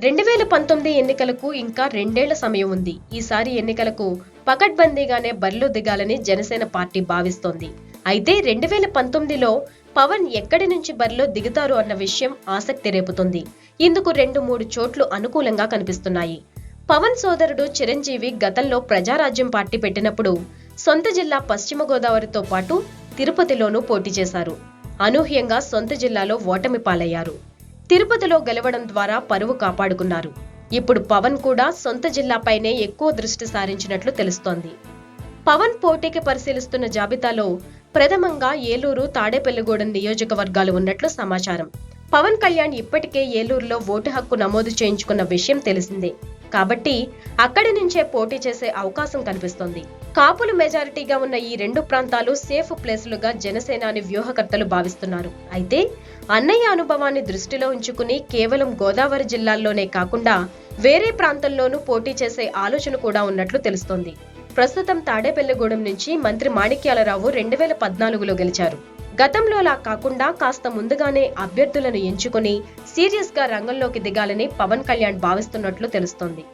2019 ఎన్నికలకు ఇంకా 2 ఏళ్ల సమయం ఉంది. ఈసారి ఎన్నికలకు పకడ్బందీగానే బరిలో దిగాలని జనసేన పార్టీ భావిస్తోంది. అయితే 2019లో పవన్ ఎక్కడి నుంచి బరిలో దిగుతారు అన్న విషయం ఆసక్తి రేపుతుంది. ఇందుకు 2-3 చోట్లు అనుకూలంగా కనిపిస్తున్నాయి. పవన్ సోదరుడు చిరంజీవి గతంలో ప్రజారాజ్యం పార్టీ పెట్టినప్పుడు సొంత జిల్లా పశ్చిమ గోదావరితో పాటు తిరుపతిలోనూ పోటీ చేశారు. అనూహ్యంగా సొంత జిల్లాలో ఓటమి పాలయ్యారు. తిరుపతిలో గెలవడం ద్వారా పరువు కాపాడుకున్నారు. ఇప్పుడు పవన్ కూడా సొంత జిల్లాపైనే ఎక్కువ దృష్టి సారించినట్లు తెలుస్తోంది. పవన్ పోటీకి పరిశీలిస్తున్న జాబితాలో ప్రథమంగా ఏలూరు, తాడేపల్లిగూడెం నియోజకవర్గాలు ఉన్నట్లు సమాచారం. పవన్ కళ్యాణ్ ఇప్పటికే ఏలూరులో ఓటు హక్కు నమోదు చేయించుకున్న విషయం తెలిసిందే. కాబట్టి అక్కడి నుంచే పోటీ చేసే అవకాశం కనిపిస్తోంది. కాపులు మెజారిటీగా ఉన్న ఈ 2 ప్రాంతాలు సేఫ్ ప్లేసులుగా జనసేనాని వ్యూహకర్తలు భావిస్తున్నారు. అయితే అన్నయ్య అనుభవాన్ని దృష్టిలో ఉంచుకుని కేవలం గోదావరి జిల్లాల్లోనే కాకుండా వేరే ప్రాంతంలోనూ పోటీ చేసే ఆలోచన కూడా ఉన్నట్లు తెలుస్తోంది. ప్రస్తుతం తాడేపల్లిగూడెం నుంచి మంత్రి మాణిక్యాలరావు 2014లో గెలిచారు. గతంలోలా కాకుండా కాస్త ముందుగానే అభ్యర్థులను ఎంచుకుని సీరియస్ గా రంగంలోకి దిగాలని పవన్ కళ్యాణ్ భావిస్తున్నట్లు తెలుస్తోంది.